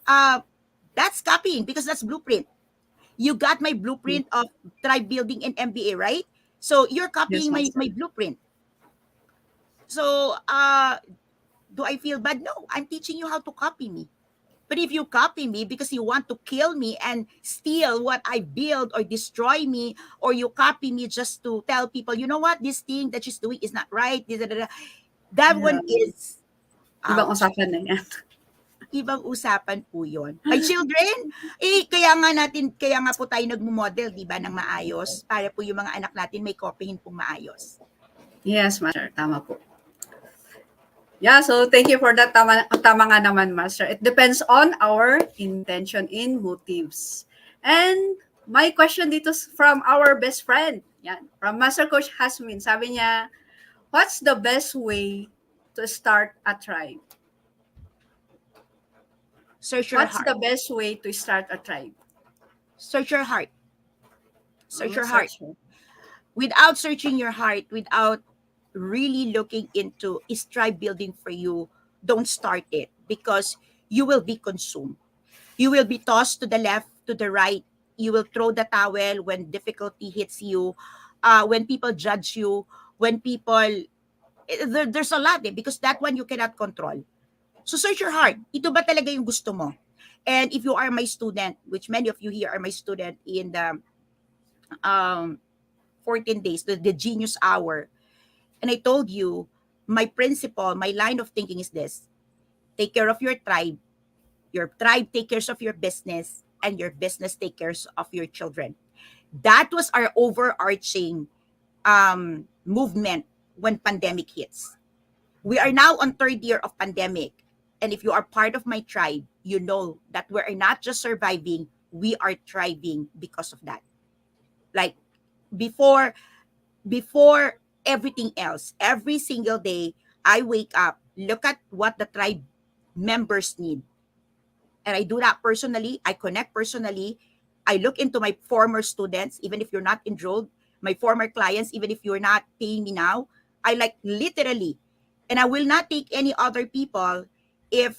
Uh, that's copying because that's blueprint. You got my blueprint of tribe building and MBA, right? So you're Yes, copying my Master. blueprint. So do I feel bad? No, I'm teaching you how to copy me. But if you copy me because you want to kill me and steal what I build or destroy me, or you copy me just to tell people, you know what, this thing that she's doing is not right, that Yeah. one is, Ibang ouch. usapan na yan. Ibang usapan po yun. My children, kaya nga po tayo nagmo-model, di ba, ng maayos, para po yung mga anak natin may kopyahin pong maayos. Yes, Master. Tama po. Yeah, so thank you for that. Tama nga naman, Master. It depends on our intention in motives. And my question dito from our best friend. Yan, from Master Coach Hasmin. Sabi niya, what's the best way to start a tribe? Search your What's heart. the best way to start a tribe? Search your heart. Search your heart. Search. Without searching your heart, without really looking into is tribe building for you, don't start it because you will be consumed. You will be tossed to the left, to the right. You will throw the towel when difficulty hits you, when people judge you, when people, there's a lot because that one you cannot control. So search your heart. Ito ba talaga yung gusto mo? And if you are my student, which many of you here are my student in the um, 14 days, the genius hour, and I told you, my principle, my line of thinking is this: take care of your tribe take care of your business, and your business take care of your children. That was our overarching movement when pandemic hits. We are now on third year of pandemic. And if you are part of my tribe, you know that we are not just surviving, we are thriving because of that. Like before before everything else, every single day, I wake up, look at what the tribe members need. And I do that personally. I connect personally. I look into my former students, even if you're not enrolled, my former clients, even if you're not paying me now. I like literally. And I will not take any other people if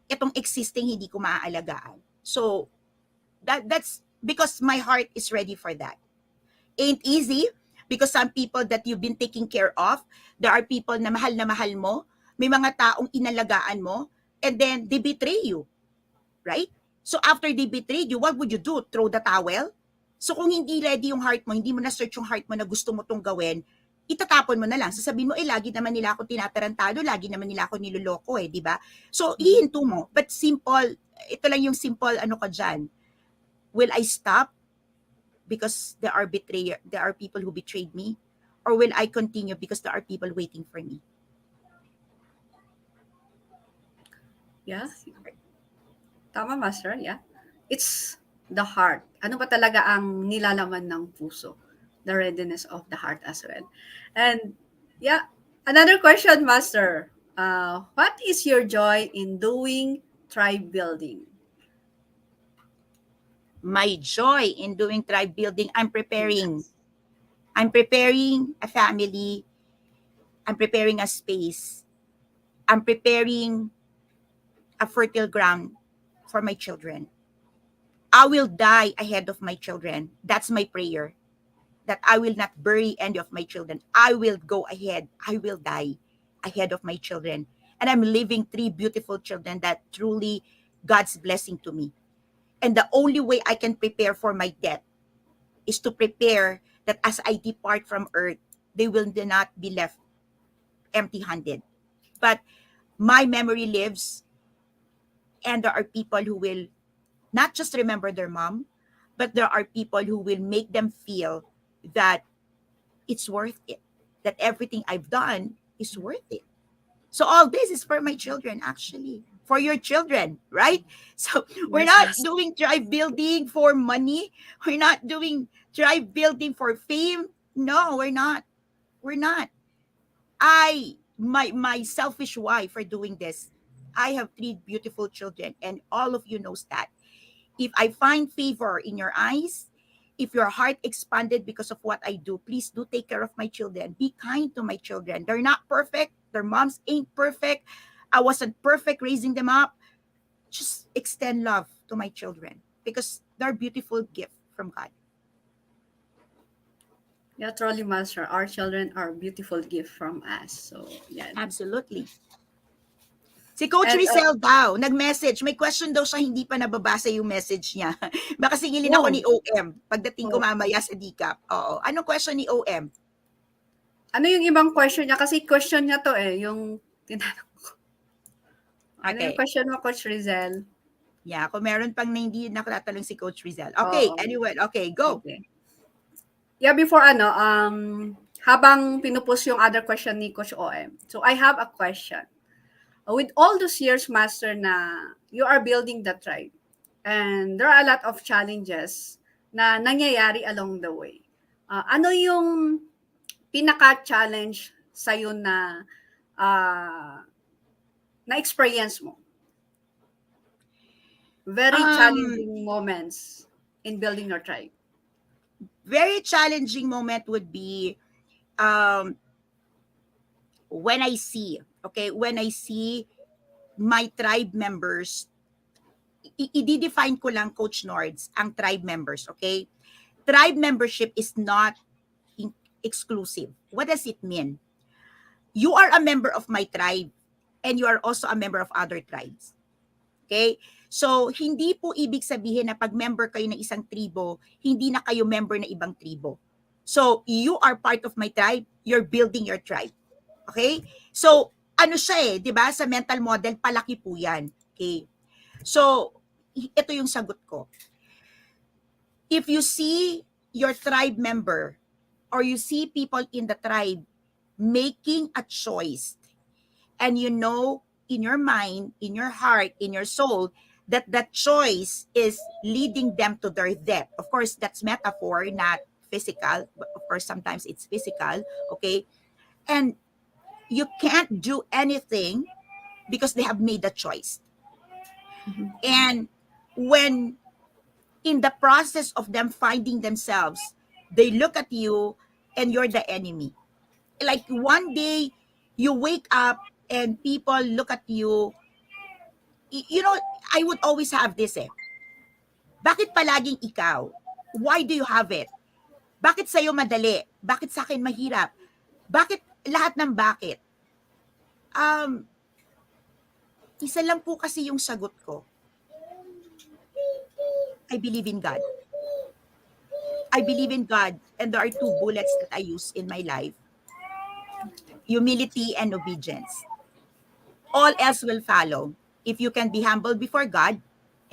itong existing hindi ko maaalagaan. So that's because my heart is ready for that. Ain't easy because some people that you've been taking care of, there are people na mahal mo, may mga taong inalagaan mo, and then they betray you, right? So after they betrayed you, what would you do? Throw the towel? So kung hindi ready yung heart mo, hindi mo na-search yung heart mo na gusto mo tong gawin, itatapon mo na lang. Sasabihin mo, lagi naman nila ako tinatarantado, lagi naman nila ako niloloko di ba? So, hihinto mo. But simple, ito lang yung simple ano ka dyan. Will I stop because there are people who betrayed me? Or will I continue because there are people waiting for me? Yeah. Tama, Master. Yeah. It's the heart. Ano ba talaga ang nilalaman ng puso? The readiness of the heart as well. And yeah, another question, Master. What is your joy in doing tribe building? My joy in doing tribe building, I'm preparing. Yes. I'm preparing a family. I'm preparing a space. I'm preparing a fertile ground for my children. I will die ahead of my children. That's my prayer. That I will not bury any of my children. I will go ahead. I will die ahead of my children. And I'm leaving 3 beautiful children that truly God's blessing to me. And the only way I can prepare for my death is to prepare that as I depart from earth, they will not be left empty-handed. But my memory lives, and there are people who will not just remember their mom, but there are people who will make them feel that it's worth it, that everything I've done is worth it. So all this is for my children, actually, for your children, right? So we're Yes, not Master. doing tribe building for money. We're not doing tribe building for fame. No, we're not. We're not. My selfish why for doing this. I have 3 beautiful children, and all of you knows that. If I find favor in your eyes, if your heart expanded because of what I do, please do take care of my children. Be kind to my children. They're not perfect. Their moms ain't perfect. I wasn't perfect raising them up. Just extend love to my children because they're a beautiful gift from God. Yeah, truly, Master. Our children are a beautiful gift from us. So, yeah. Absolutely. Si Coach And, Rizal daw, nag-message. May question daw siya, hindi pa nababasa yung message niya. Baka singilin ako ni OM pagdating ko Oh. mamaya sa DCAP. Oo. Anong question ni OM? ano yung ibang question niya? Kasi question niya to yung tinanong ko. Ano yung Okay. question mo, Coach Rizal? Yeah, kung meron pang na hindi nakatatanong si Coach Rizal. Okay, Oo. anyway, okay, go. Okay. Yeah, before habang pinupos yung other question ni Coach OM. So, I have a question. With all those years, Master, na you are building the tribe, and there are a lot of challenges na nangyayari along the way. Ano yung pinaka-challenge sa'yo na na-experience mo? Very challenging moments in building your tribe. Very challenging moment would be when I see my tribe members, i-define ko lang, Coach Nords, ang tribe members, okay? Tribe membership is not exclusive. What does it mean? You are a member of my tribe and you are also a member of other tribes. Okay? So, hindi po ibig sabihin na pag member kayo ng isang tribo, hindi na kayo member ng ibang tribo. So, you are part of my tribe, you're building your tribe. Okay? So, ano siya di ba? Sa mental model, palaki po yan. Okay? So, ito yung sagot ko. If you see your tribe member or you see people in the tribe making a choice and you know in your mind, in your heart, in your soul, that that choice is leading them to their death. Of course, that's metaphor, not physical. But of course, sometimes it's physical. Okay? And you can't do anything because they have made a choice. Mm-hmm. And when in the process of them finding themselves, they look at you and you're the enemy. Like one day you wake up and people look at you, you know, I would always have this Bakit palaging ikaw? Why do you have it? Bakit sa'yo madali? Bakit sa akin mahirap? Bakit lahat ng bakit? Isa lang po kasi yung sagot ko. I believe in God. I believe in God, and there are two bullets that I use in my life. Humility and obedience. All else will follow. If you can be humble before God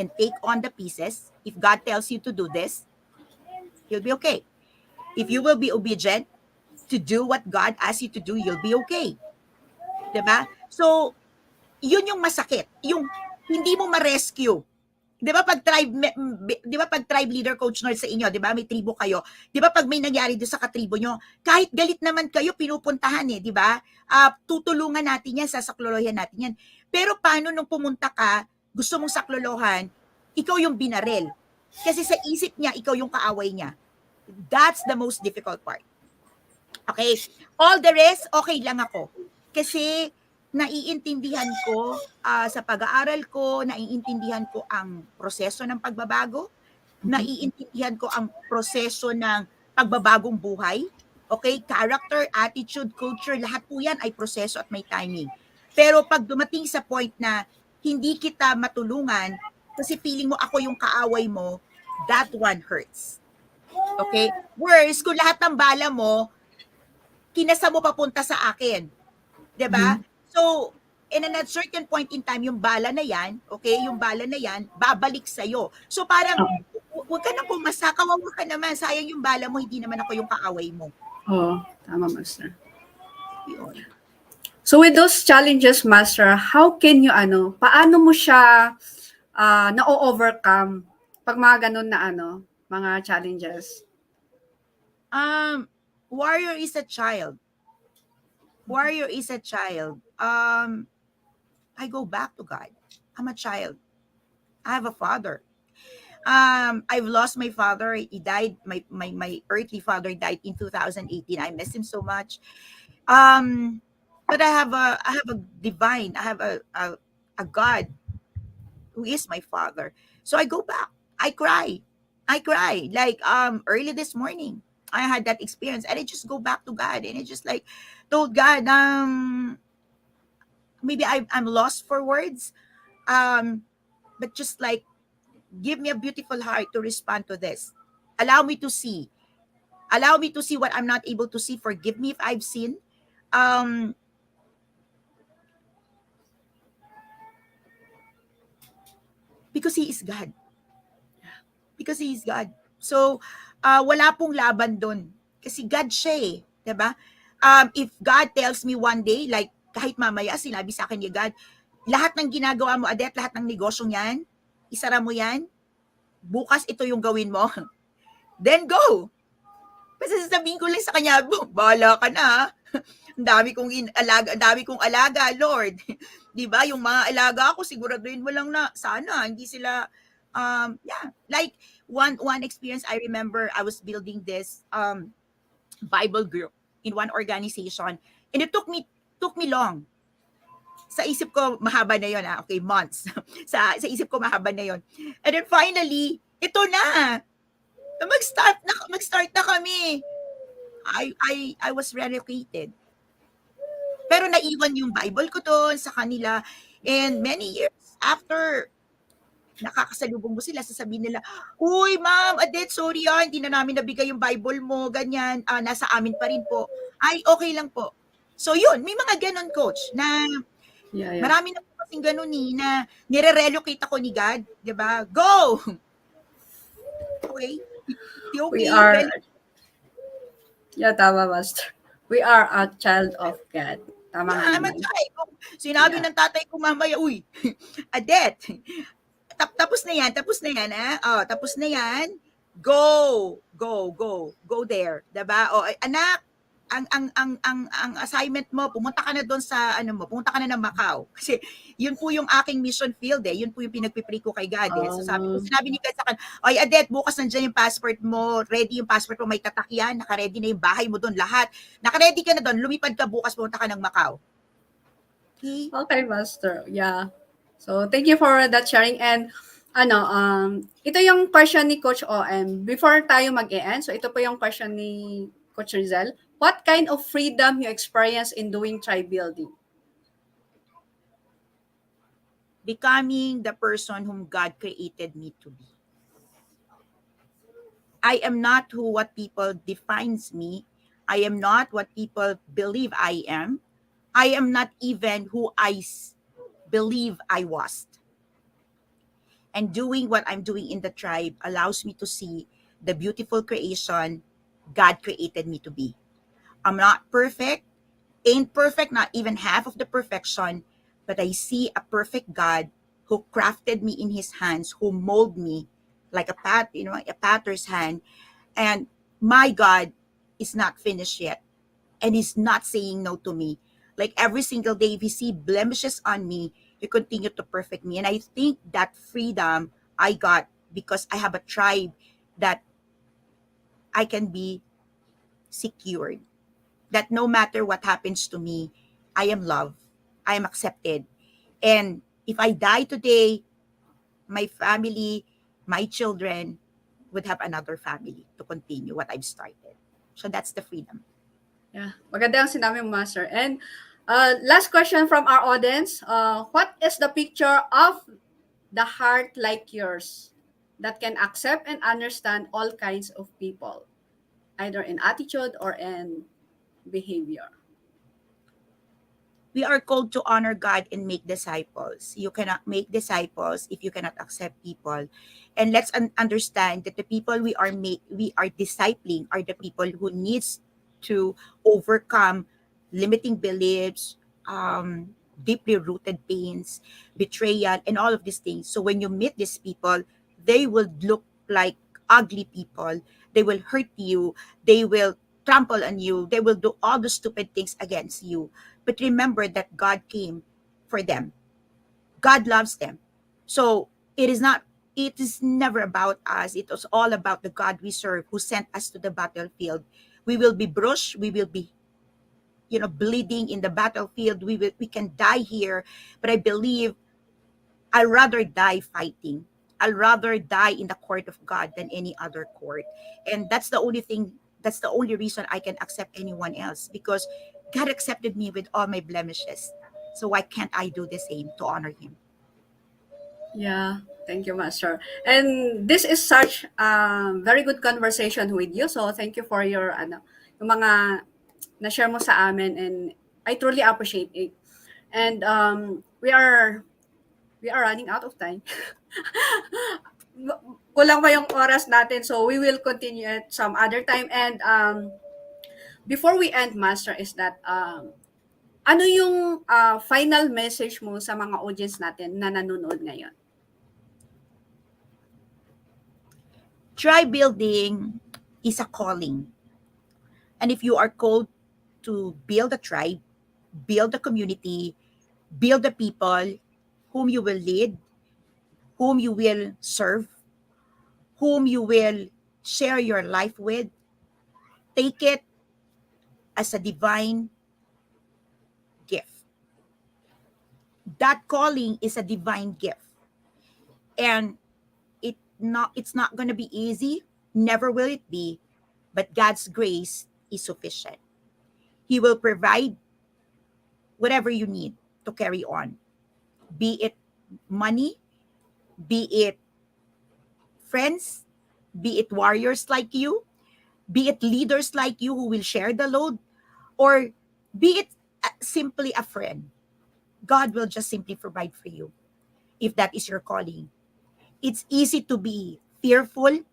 and take on the pieces, if God tells you to do this, you'll be okay. If you will be obedient to do what God asks you to do, you'll be okay. Diba? So, yun yung masakit. Yung hindi mo ma-rescue. 'Di ba pag tribe leader, Coach Nords, sa inyo, 'di ba may tribo kayo. 'Di ba pag may nangyari doon sa katribo nyo, kahit galit naman kayo, pinupuntahan 'di ba? Tutulungan natin 'yan, sasaklolohan natin 'yan. Pero paano nung pumunta ka, gusto mong saklolohan, ikaw yung binaril. Kasi sa isip niya, ikaw yung kaaway niya. That's the most difficult part. Okay? All the rest, okay lang ako. Kasi naiintindihan ko sa pag-aaral ko, naiintindihan ko ang proseso ng pagbabago, naiintindihan ko ang proseso ng pagbabagong buhay, okay? Character, attitude, culture, lahat po yan ay proseso at may timing. Pero pag dumating sa point na hindi kita matulungan, kasi feeling mo ako yung kaaway mo, that one hurts. Okay? Whereas kung lahat ng bala mo, kinasa mo papunta sa akin. 'Di ba? So, in a certain point in time, yung bala na yan, okay, yung bala na yan, babalik sa'yo. So, parang, huwag ka na pumasa, kawawa ka naman, sayang yung bala mo, hindi naman ako yung kaaway mo. Oo, tama, Master. So, with those challenges, Master, how can you, paano mo siya na-overcome pag mga ganun na, mga challenges? Warrior is a child. Warrior is a child. I go back to God. I'm a child. I have a father. I've lost my father. He died. My earthly father died in 2018. I miss him so much. Um, but I have a divine. I have a God who is my father. So I go back. I cry. I cry. Like early this morning, I had that experience, and I just go back to God, and I just like told God, maybe I'm lost for words. Um, but just like give me a beautiful heart to respond to this. Allow me to see. Allow me to see what I'm not able to see. Forgive me if I've sinned. Um, because He is God. Because He is God. So, wala pong laban dun. Kasi God siya eh. 'Di ba? If God tells me one day, like kahit mamaya sinabi sa akin ni God, lahat ng ginagawa mo, Adet, lahat ng negosyong yan, isara mo yan, bukas ito yung gawin mo. Then go. Kasi sasabihin ko lang sa kanya, bahala ka na ha. Ang dami kong alaga, ang dami kong alaga, Lord. 'Di ba? Yung mga alaga ko siguraduhin mo lang na sana hindi sila yeah, like one experience I remember, I was building this Bible group in one organization, and it took me long. Sa isip ko mahaba na 'yon, okay, months. sa isip ko mahaba na 'yon. And then finally, ito na. Mag-start na kami. I was relocated. Pero naiwan yung Bible ko doon sa kanila, and many years after, nakakasalubong mo sila, sasabihin nila, "Uy, ma'am, Adette, sorry hindi na namin nabigay yung Bible mo, ganyan, nasa amin pa rin po." Ay, okay lang po. So yun, may mga ganon, coach, na Yeah, yeah. marami na po kasing ganon na nire-relocate ako ni God, 'di ba? Go! Okay? We Okay, are, well, yeah, tama, Master. We are a child of God. Tama nga yeah, I'm a naman. child. Kung sinabi Yeah. ng tatay ko mamaya, "Uy, Adette, tapos na yan, tapos na yan, go there, 'di ba? O anak, ang assignment mo, pumunta ka na doon sa ano mo, pumunta ka na ng Macau." Kasi yun po yung aking mission field eh. Yun po yung pinagpipray ko kay God eh. So sinabi ni God sa akin, "Oy, Adette, bukas nandiyan yung passport mo, ready yung passport mo, may tatak yan, naka-ready na yung bahay mo doon, lahat. Naka-ready ka na doon, lumipad ka bukas, pumunta ka ng Macau." Okay? Okay, Master. Yeah. So, thank you for that sharing. And, ito yung question ni Coach OM. Before tayo mag-e-end, so ito po yung question ni Coach Rizal. What kind of freedom you experience in doing tribe building? Becoming the person whom God created me to be. I am not who what people defines me. I am not what people believe I am. I am not even who believe I was. And doing what I'm doing in the tribe allows me to see the beautiful creation God created me to be. I'm not perfect, ain't perfect, not even half of the perfection, but I see a perfect God who crafted me in his hands, who molded me like a potter's hand. And my God is not finished yet, and he's not saying no to me. Like every single day, if he see blemishes on me, he continue to perfect me. And I think that freedom I got because I have a tribe that I can be secured. That no matter what happens to me, I am loved, I am accepted. And if I die today, my family, my children would have another family to continue what I've started. So that's the freedom. Yeah. Maganda ang sinabi mo, Master. And last question from our audience. What is the picture of the heart like yours that can accept and understand all kinds of people, either in attitude or in behavior? We are called to honor God and make disciples. You cannot make disciples if you cannot accept people. And let's understand that the people we are discipling are the people who needs to overcome limiting beliefs, deeply rooted pains, betrayal, and all of these things. So when you meet these people, they will look like ugly people. They will hurt you. They will trample on you. They will do all the stupid things against you. But remember that God came for them. God loves them. So it is not It is never about us. It was all about the God we serve who sent us to the battlefield. We will be bruised. We will be, bleeding in the battlefield. We can die here, but I believe I'd rather die fighting. I'd rather die in the court of God than any other court. And that's the only thing, that's the only reason I can accept anyone else, because God accepted me with all my blemishes. So why can't I do the same to honor him? Yeah, thank you, Master. And this is such a very good conversation with you. So thank you for your yung mga na-share mo sa amin, and I truly appreciate it. And we are running out of time. Kulang pa yung oras natin, so we will continue at some other time. And before we end, Master, is that ano yung final message mo sa mga audience natin na nanonood ngayon? Tribe building is a calling. And if you are called to build a tribe, build a community, build the people whom you will lead, whom you will serve, whom you will share your life with, take it as a divine gift. That calling is a divine gift. And it's not going to be easy, never will it be, but God's grace is sufficient. He will provide whatever you need to carry on, be it money, be it friends, be it warriors like you, be it leaders like you who will share the load, or be it simply a friend. God will just simply provide for you if that is your calling. It's easy to be fearful,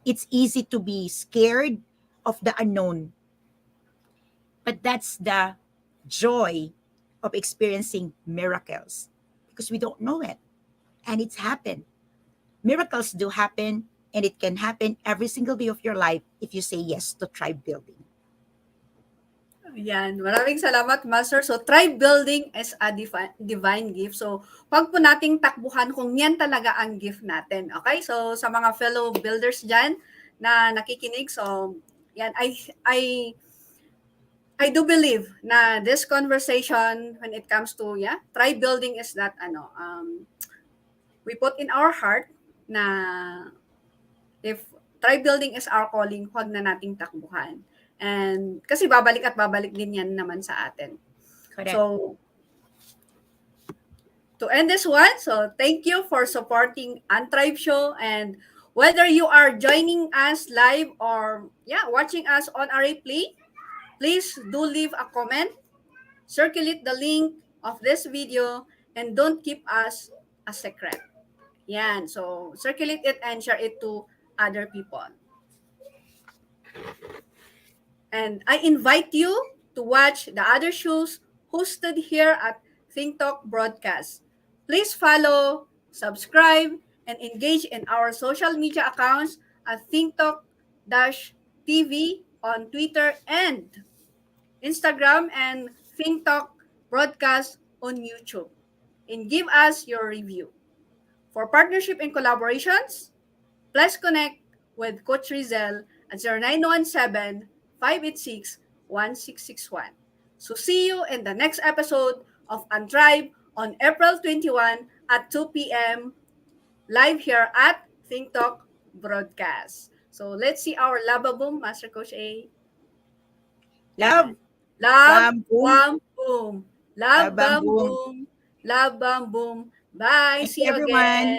it's easy to be scared of the unknown, but that's the joy of experiencing miracles, because we don't know it and it's happened. Miracles do happen, and it can happen every single day of your life if you say yes to tribe building. Yan, maraming salamat, Master. So, tribe building is a divine gift. So, wag po nating takbuhan kung yan talaga ang gift natin. Okay? So, sa mga fellow builders dyan na nakikinig, so, yan, I do believe na this conversation, when it comes to, tribe building is that, we put in our heart na if tribe building is our calling, huwag na nating takbuhan. And kasi babalik at babalik din yan naman sa atin. Correct. So, to end this one, so thank you for supporting UnTribe Show. And whether you are joining us live or watching us on our replay, please do leave a comment, circulate the link of this video, and don't keep us a secret. Yan. So, circulate it and share it to other people. And I invite you to watch the other shows hosted here at Think Talk Broadcast. Please follow, subscribe, and engage in our social media accounts at Think Talk-TV on Twitter and Instagram, and Think Talk Broadcast on YouTube. And give us your review. For partnership and collaborations, please connect with Coach Rizel at 0917-586-1661. So see you in the next episode of UnTribe on April 21 at 2 p.m. live here at Think Talk Broadcast. So let's see our Lava Boom, Master Coach A. Love, Love, bam, boom. bam, boom. Love, Love, bam, bam, boom. boom. Love, bam, boom. Bye. Thank See you, you everyone. again.